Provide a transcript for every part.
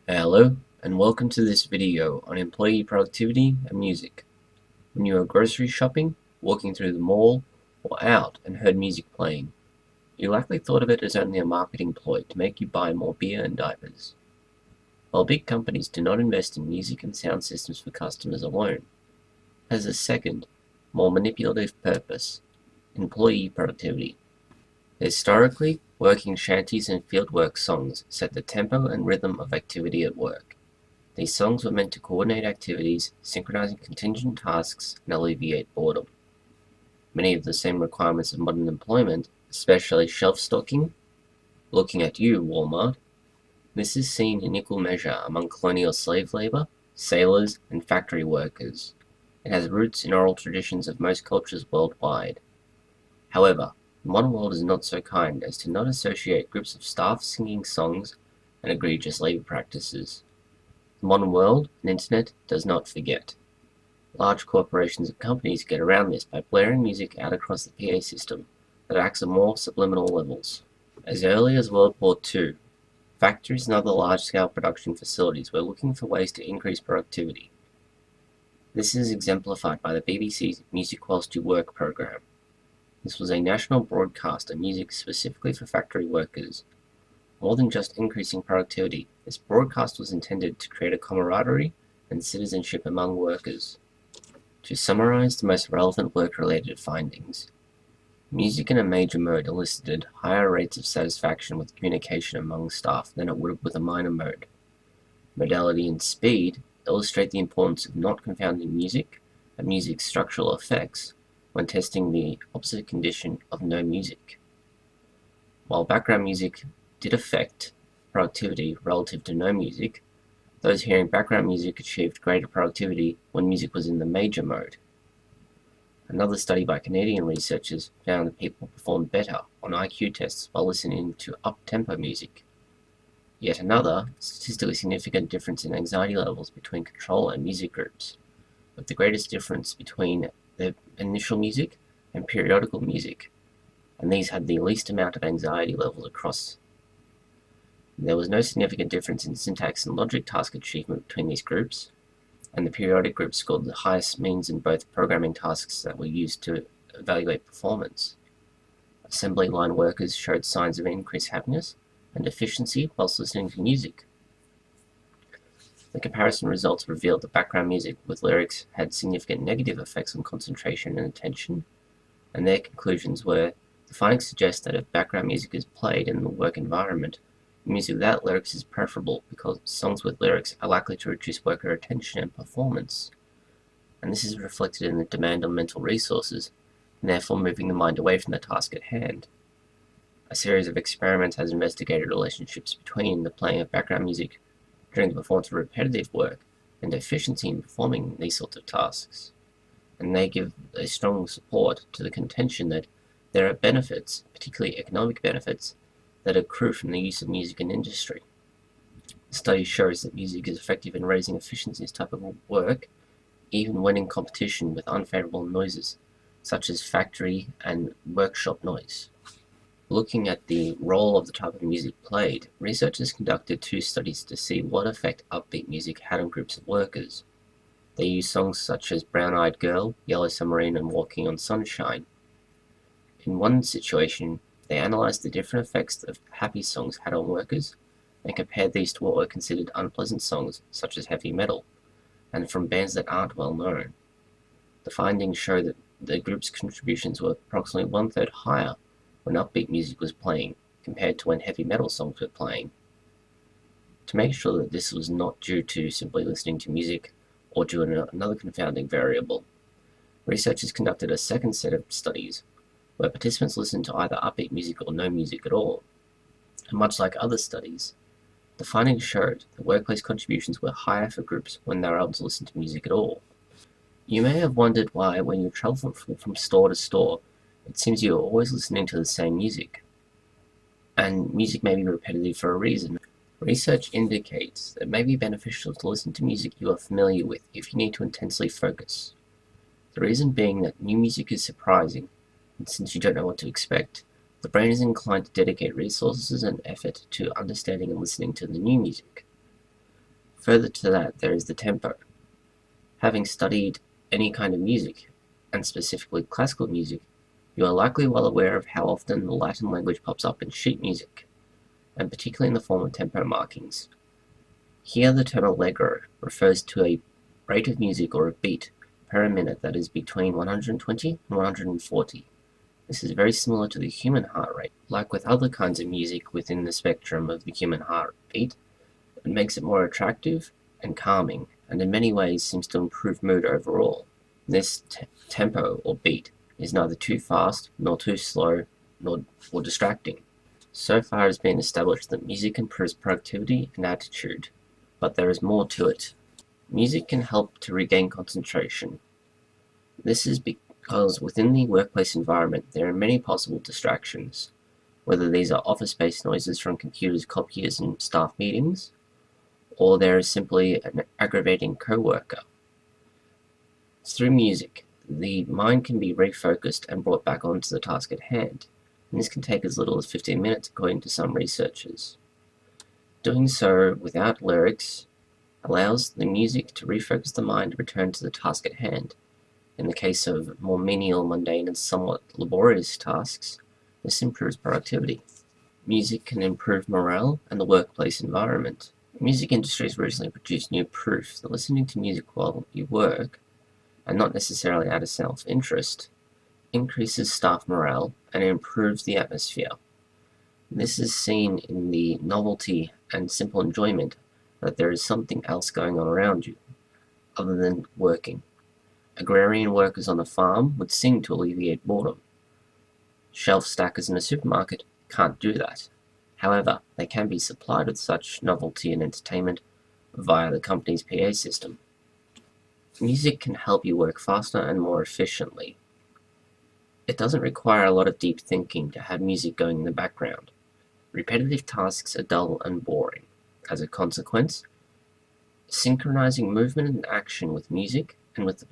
Hello, and welcome to this video on employee productivity and music. When you are grocery shopping, walking through the mall, or out and heard music playing, you likely thought of it as only a marketing ploy to make you buy more beer and diapers. While big companies do not invest in music and sound systems for customers alone, it has a second, more manipulative purpose: employee productivity. Historically, working shanties and fieldwork songs set the tempo and rhythm of activity at work. These songs were meant to coordinate activities, synchronizing contingent tasks, and alleviate boredom. Many of the same requirements of modern employment, especially shelf stocking, looking at you, Walmart. This is seen in equal measure among colonial slave labor, sailors, and factory workers. It has roots in oral traditions of most cultures worldwide. However, the modern world is not so kind as to not associate groups of staff singing songs and egregious labor practices. The modern world and internet does not forget. Large corporations and companies get around this by blaring music out across the PA system that acts at more subliminal levels. As early as World War II, factories and other large-scale production facilities were looking for ways to increase productivity. This is exemplified by the BBC's Music Whilst You Work program. This was a national broadcast of music specifically for factory workers. More than just increasing productivity, this broadcast was intended to create a camaraderie and citizenship among workers. To summarize the most relevant work-related findings, music in a major mode elicited higher rates of satisfaction with communication among staff than it would with a minor mode. Modality and speed illustrate the importance of not confounding music and music's structural effects when testing the opposite condition of no music. While background music did affect productivity relative to no music, those hearing background music achieved greater productivity when music was in the major mode. Another study by Canadian researchers found that people performed better on IQ tests while listening to up-tempo music. Yet another statistically significant difference in anxiety levels between control and music groups, with the greatest difference between the initial music and periodical music, and these had the least amount of anxiety levels across. There was no significant difference in syntax and logic task achievement between these groups, and the periodic group scored the highest means in both programming tasks that were used to evaluate performance. Assembly line workers showed signs of increased happiness and efficiency whilst listening to music. The comparison results revealed that background music with lyrics had significant negative effects on concentration and attention, and their conclusions were: the findings suggest that if background music is played in the work environment, music without lyrics is preferable because songs with lyrics are likely to reduce worker attention and performance, and this is reflected in the demand on mental resources, and therefore moving the mind away from the task at hand. A series of experiments has investigated relationships between the playing of background music during the performance of repetitive work and efficiency in performing these sorts of tasks, and they give a strong support to the contention that there are benefits, particularly economic benefits, that accrue from the use of music in industry. The study shows that music is effective in raising efficiency in this type of work, even when in competition with unfavorable noises, such as factory and workshop noise. Looking at the role of the type of music played, researchers conducted 2 studies to see what effect upbeat music had on groups of workers. They used songs such as Brown Eyed Girl, Yellow Submarine, and Walking on Sunshine. In one situation, they analyzed the different effects that happy songs had on workers and compared these to what were considered unpleasant songs, such as heavy metal, and from bands that aren't well known. The findings show that the group's contributions were approximately 1/3 higher when upbeat music was playing compared to when heavy metal songs were playing. To make sure that this was not due to simply listening to music or due to another confounding variable, researchers conducted a second set of studies where participants listened to either upbeat music or no music at all. And much like other studies, the findings showed that workplace contributions were higher for groups when they were able to listen to music at all. You may have wondered why, when you travel from store to store, it seems you are always listening to the same music. And music may be repetitive for a reason. Research indicates that it may be beneficial to listen to music you are familiar with if you need to intensely focus. The reason being that new music is surprising, and since you don't know what to expect, the brain is inclined to dedicate resources and effort to understanding and listening to the new music. Further to that, there is the tempo. Having studied any kind of music, and specifically classical music, you are likely well aware of how often the Latin language pops up in sheet music, and particularly in the form of tempo markings. Here the term allegro refers to a rate of music or a beat per minute that is between 120 and 140. This is very similar to the human heart rate. Like with other kinds of music within the spectrum of the human heartbeat, it makes it more attractive and calming, and in many ways seems to improve mood overall. This tempo or beat is neither too fast nor too slow or distracting. So far it has been established that music improves productivity and attitude, but there is more to it. Music can help to regain concentration. This is because within the workplace environment there are many possible distractions, whether these are office-based noises from computers, copiers, and staff meetings, or there is simply an aggravating co-worker. Through music, the mind can be refocused and brought back onto the task at hand, and this can take as little as 15 minutes according to some researchers. Doing so without lyrics allows the music to refocus the mind and return to the task at hand. In the case of more menial, mundane, and somewhat laborious tasks, this improves productivity. Music can improve morale and the workplace environment. Music industry has recently produced new proof that listening to music while you work, and not necessarily out of self-interest, increases staff morale and improves the atmosphere. This is seen in the novelty and simple enjoyment that there is something else going on around you, other than working. Agrarian workers on a farm would sing to alleviate boredom. Shelf stackers in a supermarket can't do that. However, they can be supplied with such novelty and entertainment via the company's PA system. Music can help you work faster and more efficiently. It doesn't require a lot of deep thinking to have music going in the background. Repetitive tasks are dull and boring. As a consequence, synchronizing movement and action with music, and with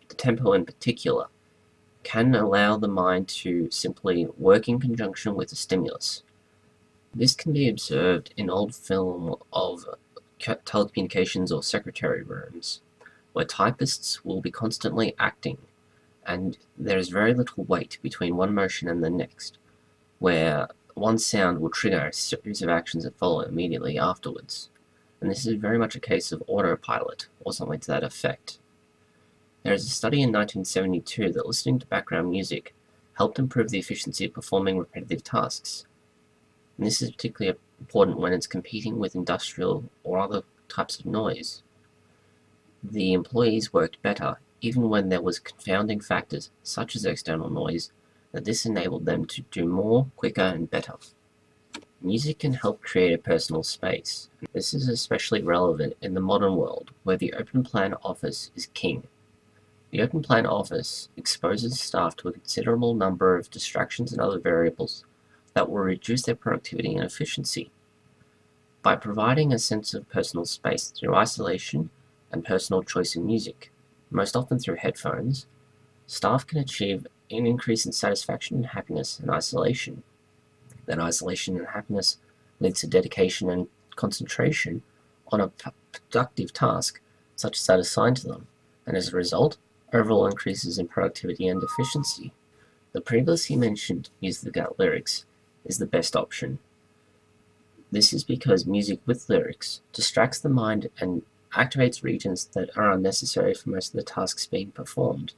the tempo in particular, can allow the mind to simply work in conjunction with the stimulus. This can be observed in old film of telecommunications or secretary rooms, where typists will be constantly acting, and there is very little wait between one motion and the next, where one sound will trigger a series of actions that follow immediately afterwards. And this is very much a case of autopilot, or something to that effect. There is a study in 1972 that listening to background music helped improve the efficiency of performing repetitive tasks. And this is particularly important when it's competing with industrial or other types of noise. The employees worked better, even when there was confounding factors, such as external noise, that this enabled them to do more, quicker, and better. Music can help create a personal space. This is especially relevant in the modern world, where the open plan office is king. The open plan office exposes staff to a considerable number of distractions and other variables that will reduce their productivity and efficiency. By providing a sense of personal space through isolation and personal choice in music, most often through headphones, staff can achieve an increase in satisfaction and happiness in isolation. That isolation and happiness leads to dedication and concentration on a productive task such as that assigned to them, and as a result, overall increases in productivity and efficiency. The previously mentioned music without lyrics is the best option. This is because music with lyrics distracts the mind and activates regions that are unnecessary for most of the tasks being performed.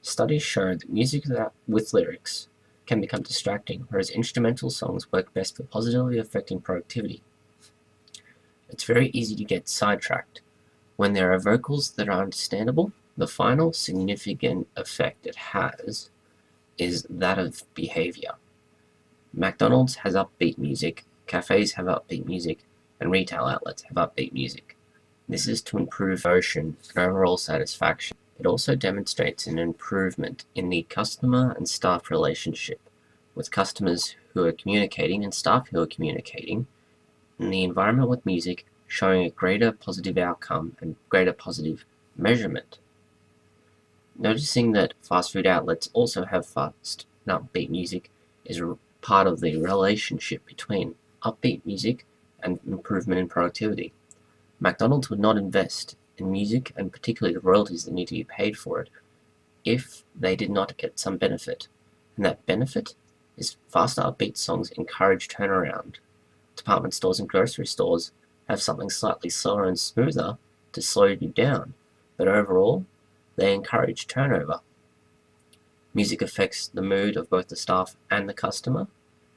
Studies show that music with lyrics can become distracting, whereas instrumental songs work best for positively affecting productivity. It's very easy to get sidetracked. When there are vocals that are understandable, the final significant effect it has is that of behavior. McDonald's has upbeat music, cafes have upbeat music, and retail outlets have upbeat music. This is to improve emotion and overall satisfaction. It also demonstrates an improvement in the customer and staff relationship, with customers who are communicating and staff who are communicating, and the environment with music showing a greater positive outcome and greater positive measurement. Noticing that fast food outlets also have fast and upbeat music is part of the relationship between upbeat music and improvement in productivity. McDonald's would not invest in music, and particularly the royalties that need to be paid for it, if they did not get some benefit. And that benefit is faster upbeat songs encourage turnaround. Department stores and grocery stores have something slightly slower and smoother to slow you down, but overall, they encourage turnover. Music affects the mood of both the staff and the customer,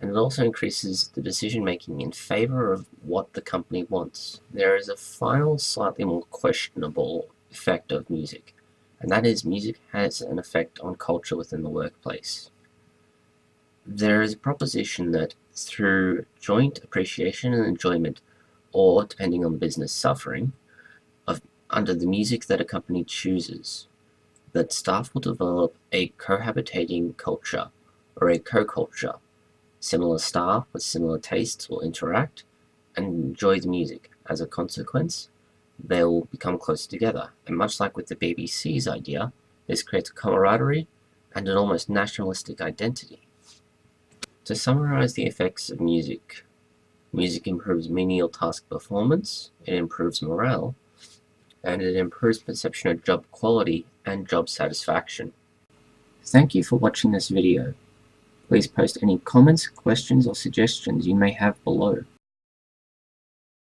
and it also increases the decision-making in favor of what the company wants. There is a final, slightly more questionable effect of music, and that is music has an effect on culture within the workplace. There is a proposition that through joint appreciation and enjoyment, or depending on business suffering, under the music that a company chooses, that staff will develop a cohabitating culture or a co-culture. Similar staff with similar tastes will interact and enjoy the music. As a consequence, they will become closer together. And much like with the BBC's idea, this creates a camaraderie and an almost nationalistic identity. To summarize the effects of music, music improves menial task performance, it improves morale, and it improves perception of job quality and job satisfaction. Thank you for watching this video. Please post any comments, questions, or suggestions you may have below.